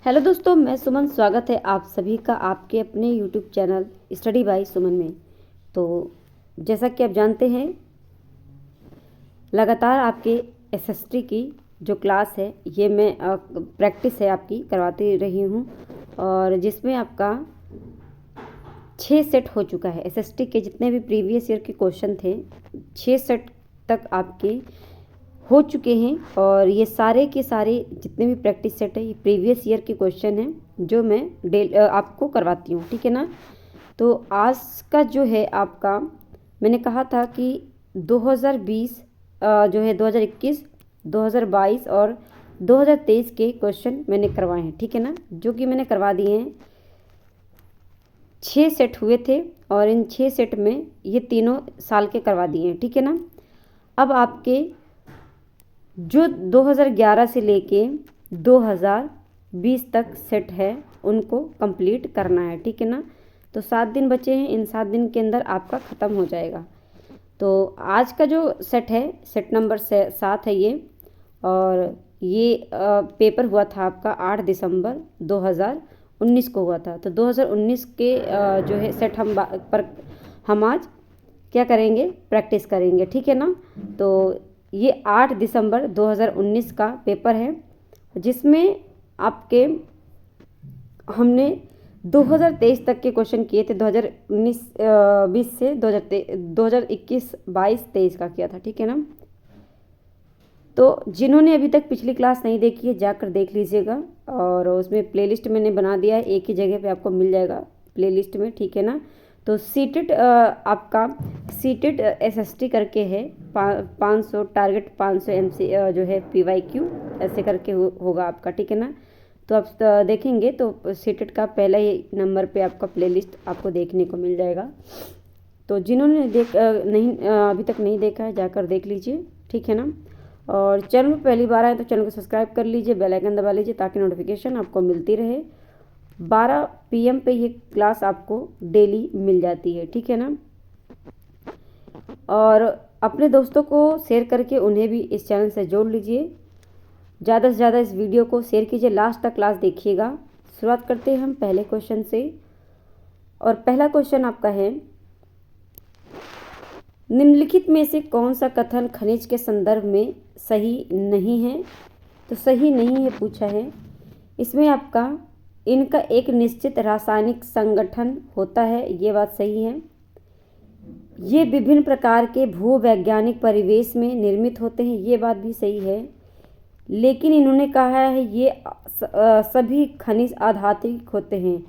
Hello दोस्तों, मैं सुमन। स्वागत है आप सभी का आपके अपने यूट्यूब चैनल स्टडी बाय सुमन में। तो जैसा कि आप जानते हैं, लगातार आपके एसएसटी की जो क्लास है ये मैं प्रैक्टिस है आपकी करवाती रही हूँ, और जिसमें आपका 6 सेट हो चुका है। एसएसटी के जितने भी प्रीवियस ईयर के क्वेश्चन थे 6 सेट तक आपके हो चुके हैं, और ये सारे के सारे जितने भी प्रैक्टिस सेट है ये प्रीवियस ईयर के क्वेश्चन हैं जो मैं आपको करवाती हूँ, ठीक है ना। तो आज का जो है आपका, मैंने कहा था कि 2020 जो है 2021, 2022 और 2023 के क्वेश्चन मैंने करवाए हैं, ठीक है ना, जो कि मैंने करवा दिए हैं। 6 सेट हुए थे और इन 6 सेट में ये तीनों साल के करवा दिए हैं, ठीक है ना। अब आपके जो 2011 से लेके 2020 तक सेट है उनको कंप्लीट करना है, ठीक है ना। तो 7 दिन बचे हैं, इन 7 दिन के अंदर आपका ख़त्म हो जाएगा। तो आज का जो सेट है, सेट नंबर 7 है ये, और ये पेपर हुआ था आपका 8 दिसंबर 2019 को हुआ था। तो 2019 के जो है सेट हम आज क्या करेंगे, प्रैक्टिस करेंगे, ठीक है ना। तो ये 8 दिसंबर 2019 का पेपर है, जिसमें आपके हमने 2023 तक के क्वेश्चन किए थे। 2019-20 से 2021-22-23 का किया था, ठीक है ना। तो जिन्होंने अभी तक पिछली क्लास नहीं देखी है जाकर देख लीजिएगा, और उसमें प्लेलिस्ट मैंने बना दिया है, एक ही जगह पे आपको मिल जाएगा प्लेलिस्ट में, ठीक है ना। तो सीटेड आपका सीटेड एसएसटी करके है 500 टारगेट, 500 एमसी जो है पीवाईक्यू ऐसे करके होगा आपका, ठीक है ना। तो आप देखेंगे तो सीटेड का पहला ही नंबर पे आपका प्लेलिस्ट आपको देखने को मिल जाएगा। तो जिन्होंने अभी तक नहीं देखा है जाकर देख लीजिए, ठीक है ना। और चैनल में पहली बार आए तो चैनल को सब्सक्राइब कर लीजिए, बेल आइकन दबा लीजिए ताकि नोटिफिकेशन आपको मिलती रहे। 12 PM पे ये क्लास आपको डेली मिल जाती है, ठीक है ना। और अपने दोस्तों को शेयर करके उन्हें भी इस चैनल से जोड़ लीजिए। ज़्यादा से ज़्यादा इस वीडियो को शेयर कीजिए, लास्ट तक क्लास देखिएगा। शुरुआत करते हैं हम पहले क्वेश्चन से, और पहला क्वेश्चन आपका है, निम्नलिखित में से कौन सा कथन खनिज के संदर्भ में सही नहीं है। तो सही नहीं है पूछा है। इसमें आपका इनका एक निश्चित रासायनिक संगठन होता है, ये बात सही है। ये विभिन्न प्रकार के भूवैज्ञानिक परिवेश में निर्मित होते हैं, ये बात भी सही है। लेकिन इन्होंने कहा है ये सभी खनिज आधात्विक होते हैं।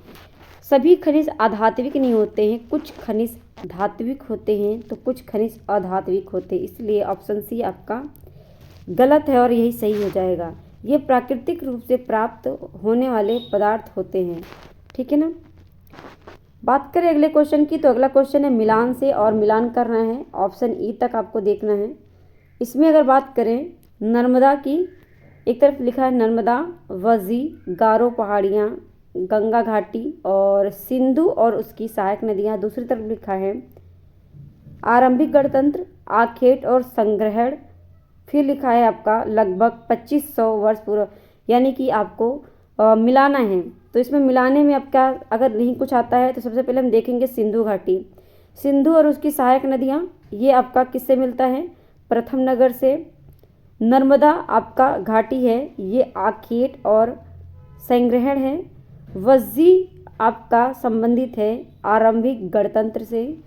सभी खनिज आधात्विक नहीं होते हैं, कुछ खनिज धात्विक होते हैं तो कुछ खनिज अधात्विक होते हैं, इसलिए ऑप्शन सी आपका गलत है और यही सही हो जाएगा। ये प्राकृतिक रूप से प्राप्त होने वाले पदार्थ होते हैं, ठीक है ना। बात करें अगले क्वेश्चन की, तो अगला क्वेश्चन है मिलान से, और मिलान करना है ऑप्शन ई तक आपको देखना है। इसमें अगर बात करें नर्मदा की, एक तरफ लिखा है नर्मदा, वजी, गारो पहाड़ियाँ, गंगा घाटी और सिंधु और उसकी सहायक नदियाँ। दूसरी तरफ लिखा है आरंभिक गणतंत्र, आखेट और संग्रहण। फिर लिखा है आपका लगभग 2500 वर्ष पूर्व, यानी कि आपको मिलाना है। तो इसमें मिलाने में आपका अगर नहीं कुछ आता है तो सबसे पहले हम देखेंगे सिंधु घाटी। सिंधु और उसकी सहायक नदियाँ, ये आपका किससे मिलता है, प्रथम नगर से। नर्मदा आपका घाटी है, ये आखेट और संग्रहण है। वज्जी आपका संबंधित है आरंभिक गणतंत्र से,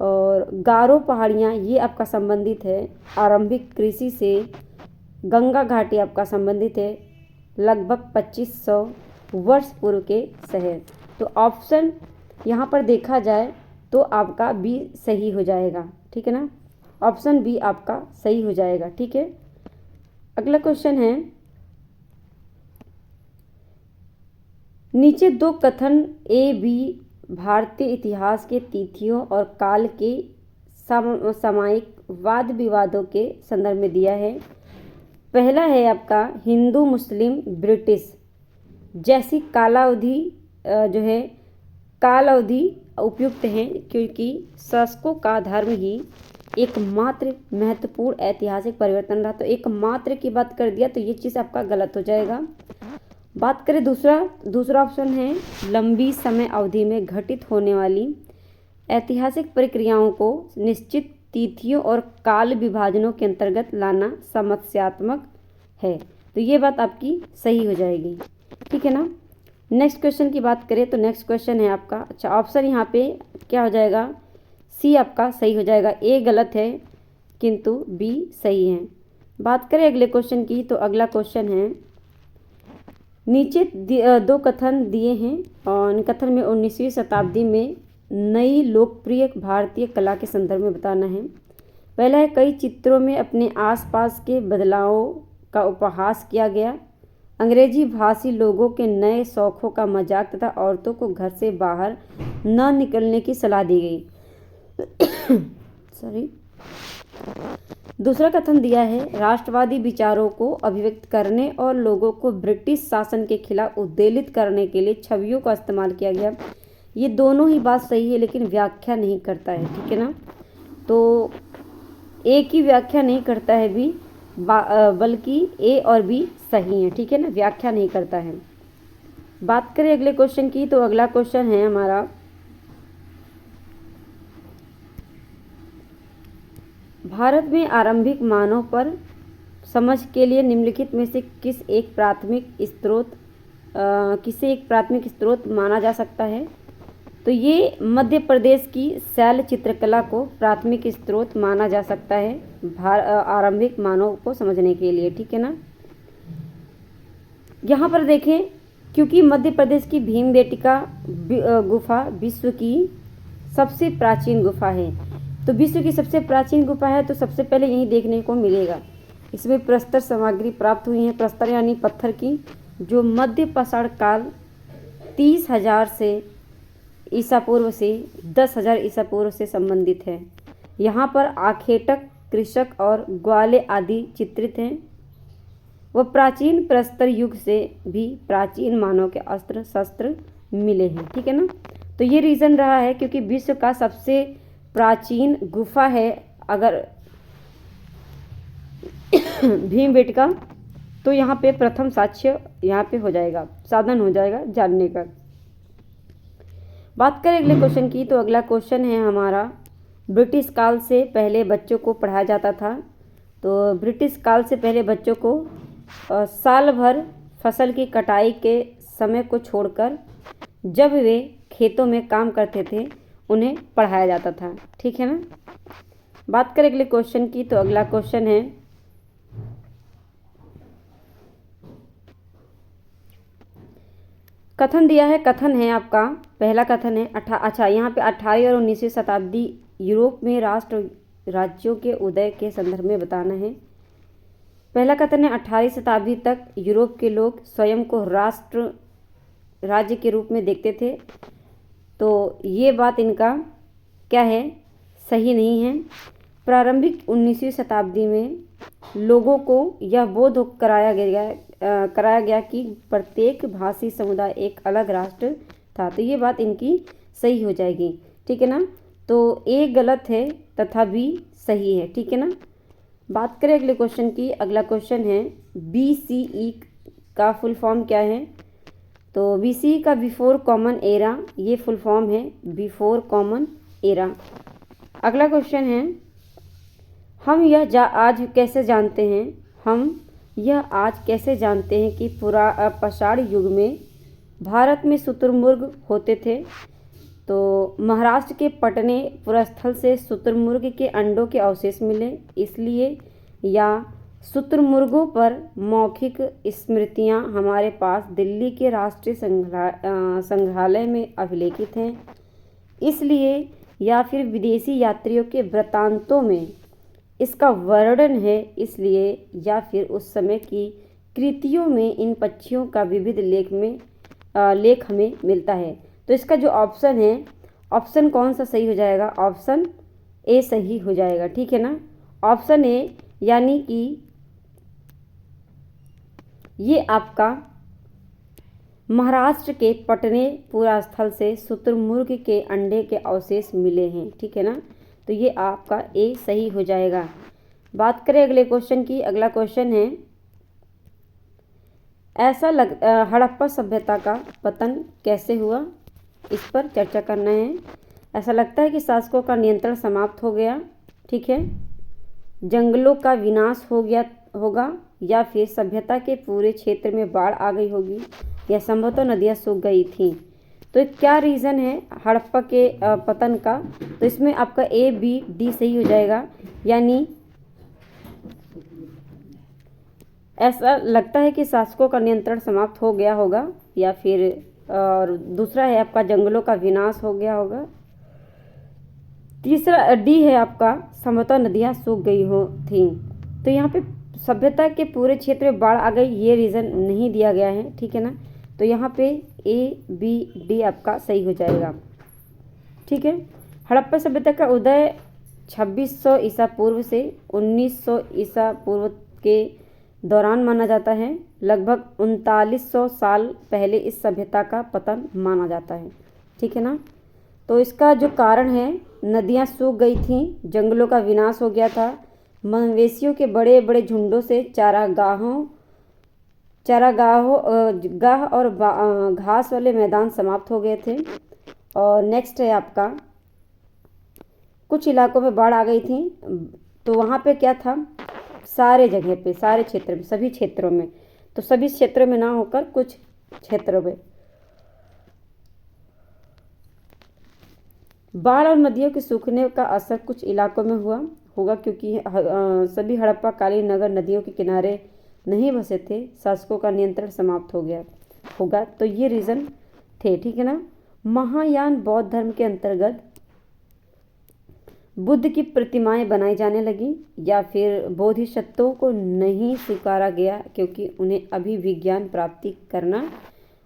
और गारो पहाड़ियाँ ये आपका संबंधित है आरंभिक कृषि से। गंगा घाटी आपका संबंधित है लगभग 2500 वर्ष पूर्व के शहर। तो ऑप्शन यहाँ पर देखा जाए तो आपका बी सही हो जाएगा, ठीक है ना। ऑप्शन बी आपका सही हो जाएगा, ठीक है। अगला क्वेश्चन है, नीचे दो कथन ए बी भारतीय इतिहास के तिथियों और काल के सामयिक वाद विवादों के संदर्भ में दिया है। पहला है आपका हिंदू मुस्लिम ब्रिटिश जैसी कालावधि जो है काल अवधि उपयुक्त है, क्योंकि शासकों का धर्म ही एकमात्र महत्वपूर्ण ऐतिहासिक परिवर्तन रहा। तो एकमात्र की बात कर दिया तो ये चीज़ आपका गलत हो जाएगा। बात करें दूसरा ऑप्शन है लंबी समय अवधि में घटित होने वाली ऐतिहासिक प्रक्रियाओं को निश्चित तिथियों और काल विभाजनों के अंतर्गत लाना समस्यात्मक है। तो ये बात आपकी सही हो जाएगी, ठीक है ना। नेक्स्ट क्वेश्चन की बात करें तो नेक्स्ट क्वेश्चन है आपका, अच्छा ऑप्शन यहाँ पे क्या हो जाएगा, सी आपका सही हो जाएगा। ए गलत है किंतु बी सही है। बात करें अगले क्वेश्चन की तो अगला क्वेश्चन है, नीचे दो कथन दिए हैं और इन कथन में 19वीं शताब्दी में नई लोकप्रिय भारतीय कला के संदर्भ में बताना है। पहला है कई चित्रों में अपने आसपास के बदलावों का उपहास किया गया। अंग्रेजी भाषी लोगों के नए शौकों का मजाक तथा औरतों को घर से बाहर न निकलने की सलाह दी गई। सॉरी। दूसरा कथन दिया है राष्ट्रवादी विचारों को अभिव्यक्त करने और लोगों को ब्रिटिश शासन के खिलाफ उद्वेलित करने के लिए छवियों का इस्तेमाल किया गया। ये दोनों ही बात सही है लेकिन व्याख्या नहीं करता है, ठीक है ना। तो ए की व्याख्या नहीं करता है बी, बल्कि ए और बी सही है, ठीक है ना, व्याख्या नहीं करता है। बात करें अगले क्वेश्चन की तो अगला क्वेश्चन है हमारा, भारत में आरंभिक मानव पर समझ के लिए निम्नलिखित में से किसे एक प्राथमिक स्रोत माना जा सकता है। तो ये मध्य प्रदेश की शैल चित्रकला को प्राथमिक स्रोत माना जा सकता है आरंभिक मानव को समझने के लिए, ठीक है ना। यहाँ पर देखें, क्योंकि मध्य प्रदेश की भीमबेटका गुफा विश्व की सबसे प्राचीन गुफा है, तो विश्व की सबसे प्राचीन गुफा है तो सबसे पहले यही देखने को मिलेगा। इसमें प्रस्तर सामग्री प्राप्त हुई है, प्रस्तर यानी पत्थर की, जो मध्य पाषाण काल 30,000 से ईसा पूर्व से 10,000 ईसा पूर्व से संबंधित है। यहाँ पर आखेटक, कृषक और ग्वाले आदि चित्रित हैं। वह प्राचीन प्रस्तर युग से भी प्राचीन मानव के अस्त्र शस्त्र मिले हैं, ठीक है ना। तो ये रीज़न रहा है क्योंकि विश्व का सबसे प्राचीन गुफा है अगर भीमबेटका, तो यहाँ पे प्रथम साक्ष्य यहाँ पे हो जाएगा, साधन हो जाएगा जानने का। बात करें अगले क्वेश्चन की तो अगला क्वेश्चन है हमारा, ब्रिटिश काल से पहले बच्चों को पढ़ाया जाता था। तो ब्रिटिश काल से पहले बच्चों को साल भर फसल की कटाई के समय को छोड़कर जब वे खेतों में काम करते थे उन्हें पढ़ाया जाता था, ठीक है ना। बात करें अगले क्वेश्चन की तो अगला क्वेश्चन है, कथन दिया है, कथन है आपका पहला कथन है अच्छा यहाँ पे 18वीं और 19वीं शताब्दी यूरोप में राज्यों के उदय के संदर्भ में बताना है। पहला कथन है 18वीं शताब्दी तक यूरोप के लोग स्वयं को राज्य के रूप में देखते थे। तो ये बात इनका क्या है, सही नहीं है। प्रारंभिक 19वीं शताब्दी में लोगों को यह बोध कराया गया कि प्रत्येक भाषी समुदाय एक अलग राष्ट्र था। तो ये बात इनकी सही हो जाएगी, ठीक है ना। तो ए गलत है तथा बी सही है, ठीक है ना। बात करें अगले क्वेश्चन की, अगला क्वेश्चन है BCE का फुल फॉर्म क्या है। तो BCE का बिफोर कॉमन एरा, ये फुल फॉर्म है बिफोर कॉमन एरा। अगला क्वेश्चन है, हम यह आज कैसे जानते हैं कि पाषाण युग में भारत में शुतुरमुर्ग होते थे। तो महाराष्ट्र के पटने पुरस्थल से शुतुरमुर्ग के अंडों के अवशेष मिले, इसलिए या शुतुरमुर्गों पर मौखिक स्मृतियां हमारे पास दिल्ली के राष्ट्रीय संग्रहालय में अभिलेखित हैं, इसलिए या फिर विदेशी यात्रियों के वृत्तांतों में इसका वर्णन है, इसलिए या फिर उस समय की कृतियों में इन पक्षियों का विविध लेख हमें मिलता है। तो इसका जो ऑप्शन है, ऑप्शन कौन सा सही हो जाएगा, ऑप्शन ए सही हो जाएगा, ठीक है ना। ऑप्शन ए यानी कि ये आपका महाराष्ट्र के पटने पुरास्थल से शुतुरमुर्ग के अंडे के अवशेष मिले हैं, ठीक है ना। तो ये आपका ए सही हो जाएगा। बात करें अगले क्वेश्चन की, अगला क्वेश्चन है हड़प्पा सभ्यता का पतन कैसे हुआ, इस पर चर्चा करना है। ऐसा लगता है कि शासकों का नियंत्रण समाप्त हो गया, ठीक है, जंगलों का विनाश हो गया होगा, या फिर सभ्यता के पूरे क्षेत्र में बाढ़ आ गई होगी, या संभवतः नदियाँ सूख गई थी। तो क्या रीज़न है हड़प्पा के पतन का? तो इसमें आपका A, B, D सही हो जाएगा। यानी ऐसा लगता है कि शासकों का नियंत्रण समाप्त हो गया होगा, या फिर और दूसरा है आपका जंगलों का विनाश हो गया होगा। तीसरा D है आपका संभवतः नदियाँ सूख गई हो थी। तो यहाँ पे सभ्यता के पूरे क्षेत्र में बाढ़ आ गई, ये रीज़न नहीं दिया गया है, ठीक है ना। तो यहाँ पे A, B, D आपका सही हो जाएगा, ठीक है। हड़प्पा सभ्यता का उदय 2600 ईसा पूर्व से 1900 ईसा पूर्व के दौरान माना जाता है। लगभग 3900 साल पहले इस सभ्यता का पतन माना जाता है, ठीक है ना। तो इसका जो कारण है, नदियाँ सूख गई थीं, जंगलों का विनाश हो गया था, मवेशियों के बड़े बड़े झुंडों से चारागाह और घास वाले मैदान समाप्त हो गए थे। और नेक्स्ट है आपका कुछ इलाकों में बाढ़ आ गई थी। तो वहाँ पे क्या था, सारे जगह पे, सारे क्षेत्र में, सभी क्षेत्रों में, तो सभी क्षेत्रों में ना होकर कुछ क्षेत्रों में बाढ़ और नदियों के सूखने का असर कुछ इलाकों में हुआ होगा, क्योंकि सभी हड़प्पा कालीन नगर नदियों के किनारे नहीं बसे थे, शासकों का नियंत्रण समाप्त हो गया होगा। तो ये रीज़न थे, ठीक है ना। महायान बौद्ध धर्म के अंतर्गत बुद्ध की प्रतिमाएं बनाई जाने लगी, या फिर बोधिसत्वों को नहीं स्वीकारा गया क्योंकि उन्हें अभी विज्ञान प्राप्ति करना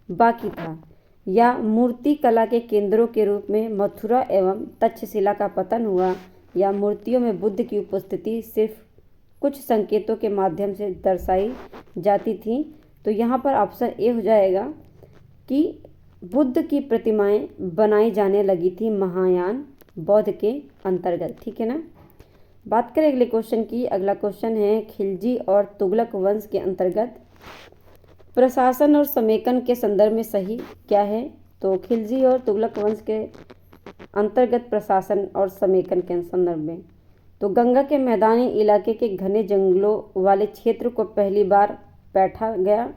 बाकी था, या मूर्ति कला के केंद्रों के रूप में मथुरा एवं तक्षशिला का पतन हुआ, या मूर्तियों में बुद्ध की उपस्थिति सिर्फ कुछ संकेतों के माध्यम से दर्शाई जाती थी। तो यहाँ पर ऑप्शन ए हो जाएगा कि बुद्ध की प्रतिमाएं बनाई जाने लगी थी महायान बौद्ध के अंतर्गत, ठीक है ना। बात करें अगले क्वेश्चन की। अगला क्वेश्चन है खिलजी और तुगलक वंश के अंतर्गत प्रशासन और समेकन के संदर्भ में सही क्या है? तो खिलजी और तुगलक वंश के अंतर्गत प्रशासन और समेकन के संदर्भ में, तो गंगा के मैदानी इलाके के घने जंगलों वाले क्षेत्र को पहली बार बैठा गया,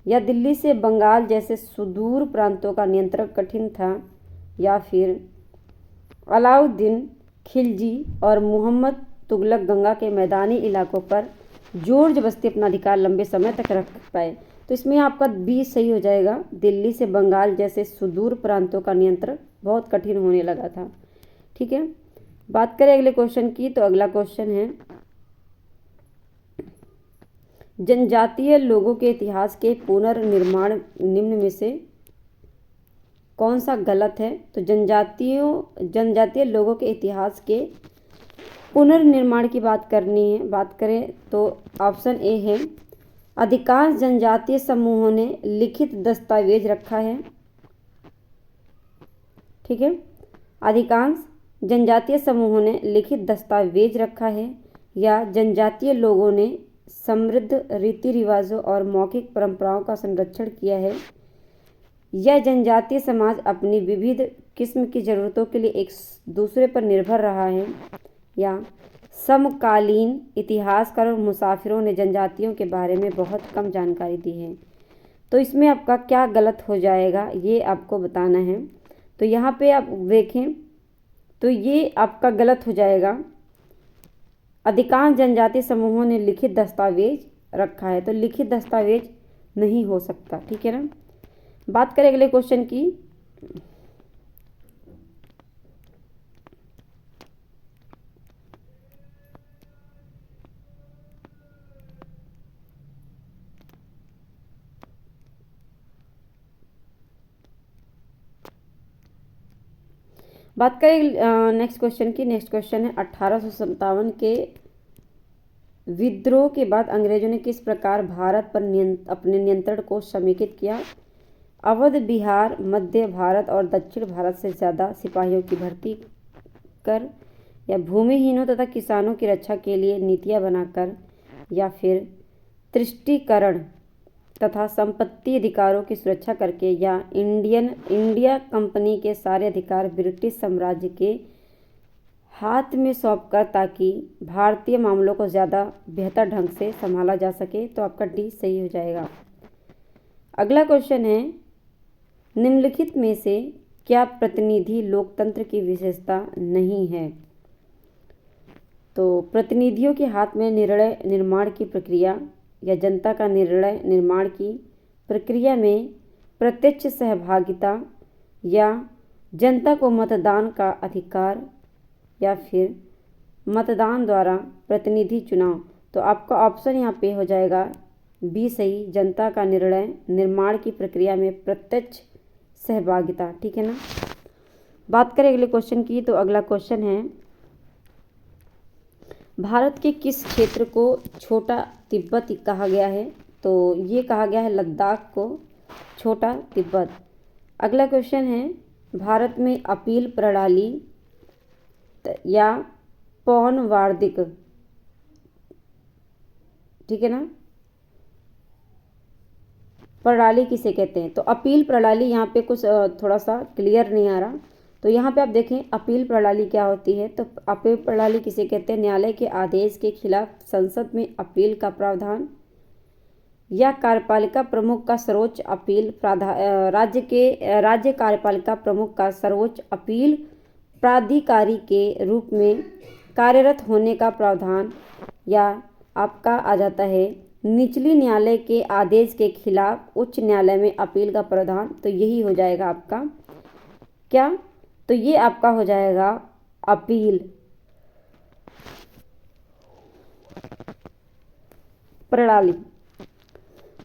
या दिल्ली से बंगाल जैसे सुदूर प्रांतों का नियंत्रण कठिन था, या फिर अलाउद्दीन खिलजी और मुहम्मद तुगलक गंगा के मैदानी इलाकों पर जोर जबरदस्ती अपना अधिकार लंबे समय तक रख पाए। तो इसमें आपका बी सही हो जाएगा। दिल्ली से बंगाल जैसे सुदूर प्रांतों का नियंत्रण बहुत कठिन होने लगा था, ठीक है। बात करें अगले क्वेश्चन की। तो अगला क्वेश्चन है जनजातीय लोगों के इतिहास के पुनर्निर्माण निम्न में से कौन सा गलत है? तो जनजातीय लोगों के इतिहास के पुनर्निर्माण की बात करनी है। बात करें तो ऑप्शन ए है अधिकांश जनजातीय समूहों ने लिखित दस्तावेज रखा है, ठीक है। अधिकांश जनजातीय समूहों ने लिखित दस्तावेज रखा है, या जनजातीय लोगों ने समृद्ध रीति रिवाजों और मौखिक परंपराओं का संरक्षण किया है, यह जनजातीय समाज अपनी विविध किस्म की ज़रूरतों के लिए एक दूसरे पर निर्भर रहा है, या समकालीन इतिहासकार और मुसाफिरों ने जनजातियों के बारे में बहुत कम जानकारी दी है। तो इसमें आपका क्या गलत हो जाएगा, ये आपको बताना है। तो यहाँ पे आप देखें तो ये आपका गलत हो जाएगा, अधिकांश जनजातीय समूहों ने लिखित दस्तावेज रखा है, तो लिखित दस्तावेज नहीं हो सकता, ठीक है ना। बात करें अगले क्वेश्चन की। बात करें नेक्स्ट क्वेश्चन की। नेक्स्ट क्वेश्चन है 1857 के विद्रोह के बाद अंग्रेजों ने किस प्रकार भारत पर अपने नियंत्रण को समेकित किया? अवध, बिहार, मध्य भारत और दक्षिण भारत से ज़्यादा सिपाहियों की भर्ती कर, या भूमिहीनों तथा किसानों की रक्षा के लिए नीतियाँ बनाकर, या फिर तुष्टीकरण तथा संपत्ति अधिकारों की सुरक्षा करके या इंडिया कंपनी के सारे अधिकार ब्रिटिश साम्राज्य के हाथ में सौंपकर ताकि भारतीय मामलों को ज़्यादा बेहतर ढंग से संभाला जा सके। तो आपका डी सही हो जाएगा। अगला क्वेश्चन है, निम्नलिखित में से क्या प्रतिनिधि लोकतंत्र की विशेषता नहीं है? तो प्रतिनिधियों के हाथ में निर्णय निर्माण की प्रक्रिया या जनता का निर्णय निर्माण की प्रक्रिया में प्रत्यक्ष सहभागिता या जनता को मतदान का अधिकार या फिर मतदान द्वारा प्रतिनिधि चुनाव। तो आपका ऑप्शन यहाँ पे हो जाएगा बी सही, जनता का निर्णय निर्माण की प्रक्रिया में प्रत्यक्ष सहभागिता। ठीक है ना। बात करें अगले क्वेश्चन की, तो अगला क्वेश्चन है, भारत के किस क्षेत्र को छोटा तिब्बत कहा गया है? तो ये कहा गया है लद्दाख को छोटा तिब्बत। अगला क्वेश्चन है, भारत में अपील प्रणाली या पौनवार्दिक, ठीक है ना, प्रणाली किसे कहते हैं? तो अपील प्रणाली यहाँ पे कुछ थोड़ा सा क्लियर नहीं आ रहा, तो यहाँ पे आप देखें अपील प्रणाली क्या होती है। तो अपील प्रणाली किसे कहते हैं? न्यायालय के आदेश के खिलाफ संसद में अपील का प्रावधान या कार्यपालिका प्रमुख का सर्वोच्च अपील राज्य कार्यपालिका प्रमुख का सर्वोच्च अपील प्राधिकारी के रूप में कार्यरत होने का प्रावधान, या आपका आ जाता है निचली न्यायालय के आदेश के खिलाफ उच्च न्यायालय में अपील का प्रावधान। तो यही हो जाएगा आपका क्या? तो ये आपका हो जाएगा अपील प्रणाली।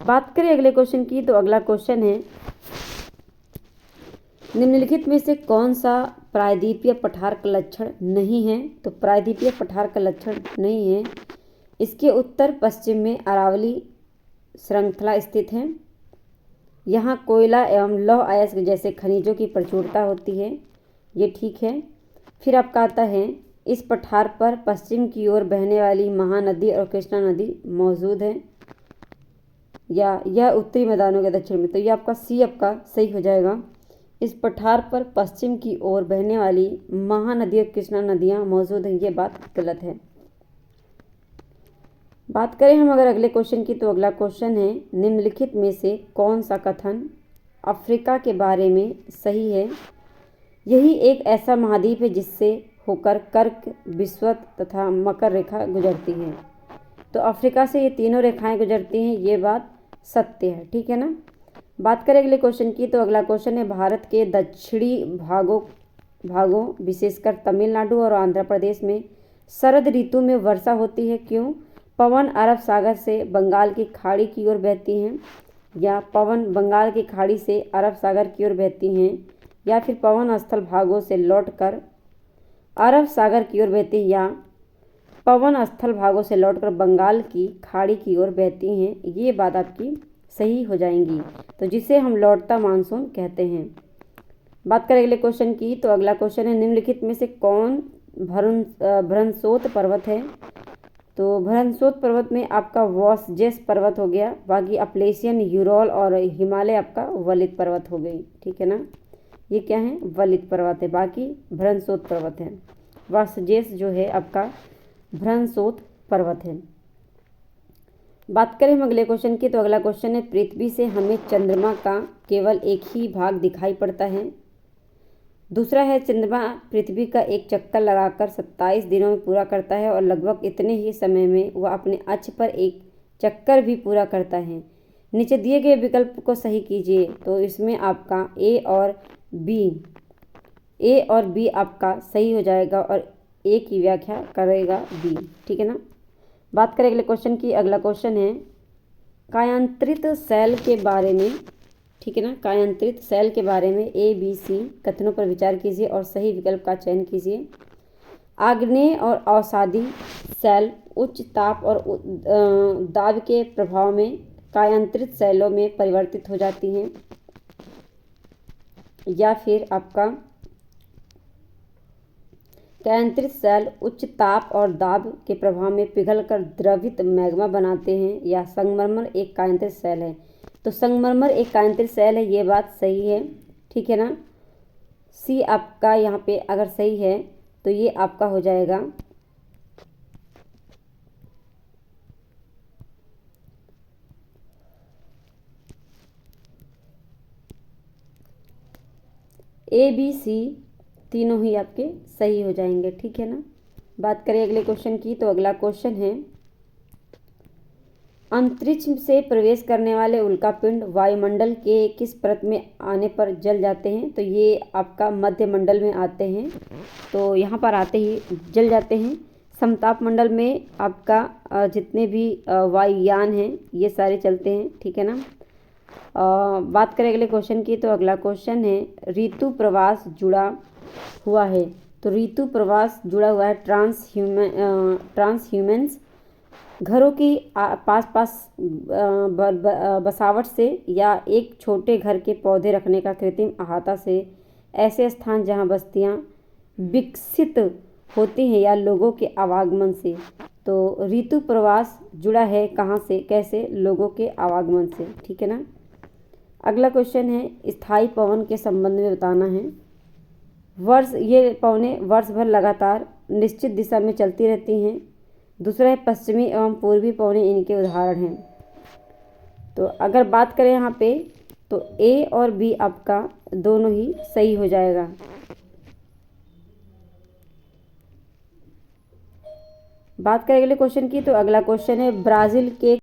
बात करें अगले क्वेश्चन की, तो अगला क्वेश्चन है, निम्नलिखित में से कौन सा प्रायद्वीपीय पठार का लक्षण नहीं है? तो प्रायद्वीपीय पठार का लक्षण नहीं है, इसके उत्तर पश्चिम में अरावली श्रृंखला स्थित है। यहाँ कोयला एवं लौह अयस्क जैसे खनिजों की प्रचुरता होती है, ये ठीक है। फिर आपका आता है, इस पठार पर पश्चिम की ओर बहने वाली महानदी और कृष्णा नदी मौजूद है, या यह उत्तरी मैदानों के दक्षिण में। तो ये आपका सी आपका सही हो जाएगा। इस पठार पर पश्चिम की ओर बहने वाली महानदी और कृष्णा नदियाँ मौजूद हैं, ये बात गलत है। बात करें हम अगर अगले क्वेश्चन की, तो अगला क्वेश्चन है, निम्नलिखित में से कौन सा कथन अफ्रीका के बारे में सही है? यही एक ऐसा महाद्वीप है जिससे होकर कर्क, विषुवत तथा मकर रेखा गुजरती है। तो अफ्रीका से ये तीनों रेखाएं गुजरती हैं, ये बात सत्य है। ठीक है ना। बात करें अगले क्वेश्चन की, तो अगला क्वेश्चन है, भारत के दक्षिणी भागों विशेषकर तमिलनाडु और आंध्र प्रदेश में शरद ऋतु में वर्षा होती है, क्यों? पवन अरब सागर से बंगाल की खाड़ी की ओर बहती हैं, या पवन बंगाल की खाड़ी से अरब सागर की ओर बहती हैं, या फिर पवन स्थल भागों से लौटकर अरब सागर की ओर बहती हैं, या पवन स्थल भागों से लौटकर बंगाल की खाड़ी की ओर बहती हैं। ये बात आपकी सही हो जाएंगी, तो जिसे हम लौटता मानसून कहते हैं। बात करें अगले क्वेश्चन की, तो अगला क्वेश्चन है, निम्नलिखित में से कौन भ्रंशोत पर्वत है? तो भ्रंशोत पर्वत में आपका वॉसजेस पर्वत हो गया, बाकी अपलेशियन, यूरोल और हिमालय आपका वलित पर्वत हो गई। ठीक है ना। ये क्या है? वलित पर्वत है, बाकी भ्रंशोत पर्वत है। वॉसजेस जो है आपका भ्रंशोत पर्वत है। बात करें हम अगले क्वेश्चन की, तो अगला क्वेश्चन है, पृथ्वी से हमें चंद्रमा का केवल एक ही भाग दिखाई पड़ता है। दूसरा है, चंद्रमा पृथ्वी का एक चक्कर लगाकर 27 दिनों में पूरा करता है और लगभग इतने ही समय में वह अपने अक्ष पर एक चक्कर भी पूरा करता है। नीचे दिए गए विकल्प को सही कीजिए। तो इसमें आपका ए और बी आपका सही हो जाएगा और ए की व्याख्या करेगा बी। ठीक है ना। बात करें अगले क्वेश्चन की, अगला क्वेश्चन है, कायांतरित सेल के बारे में। ठीक है ना। कायांतरित सेल के बारे में ए बी सी कथनों पर विचार कीजिए और सही विकल्प का चयन कीजिए। आग्नेय और अवसादी सेल उच्च ताप और दाब के प्रभाव में कायांतरित सेलों में परिवर्तित हो जाती हैं, या फिर आपका कायांतरित सेल उच्च ताप और दाब के प्रभाव में पिघलकर द्रवित मैग्मा बनाते हैं, या संगमरमर एक कायांतरित सेल है। तो संगमरमर एक कायांतरित शैल है, ये बात सही है, ठीक है ना। सी आपका यहाँ पे अगर सही है तो ये आपका हो जाएगा ए बी सी, तीनों ही आपके सही हो जाएंगे, ठीक है ना। बात करें अगले क्वेश्चन की, तो अगला क्वेश्चन है अंतरिक्ष से प्रवेश करने वाले उल्कापिंड वायुमंडल के किस परत में आने पर जल जाते हैं। तो ये आपका मध्य मंडल में आते हैं, तो यहाँ पर आते ही जल जाते हैं। समताप मंडल में आपका जितने भी वायुयान हैं ये सारे चलते हैं, ठीक है ना। बात करें अगले क्वेश्चन की, तो अगला क्वेश्चन है ऋतु प्रवास जुड़ा हुआ है। तो ऋतु प्रवास जुड़ा हुआ है ट्रांसह्यूमेंस घरों की पास बसावट से या एक छोटे घर के पौधे रखने का कृत्रिम अहाता से ऐसे स्थान जहां बस्तियां विकसित होती हैं या लोगों के आवागमन से। तो ऋतु प्रवास जुड़ा है कहाँ से, कैसे, लोगों के आवागमन से, ठीक है ना। अगला क्वेश्चन है स्थायी पवन के संबंध में बताना है। ये पवनें वर्ष भर लगातार निश्चित दिशा में चलती रहती हैं। दूसरा है पश्चिमी एवं पूर्वी पवनें, इनके उदाहरण हैं। तो अगर बात करें यहाँ पे तो ए और बी आपका दोनों ही सही हो जाएगा। बात करें अगले क्वेश्चन की, तो अगला क्वेश्चन है ब्राज़ील के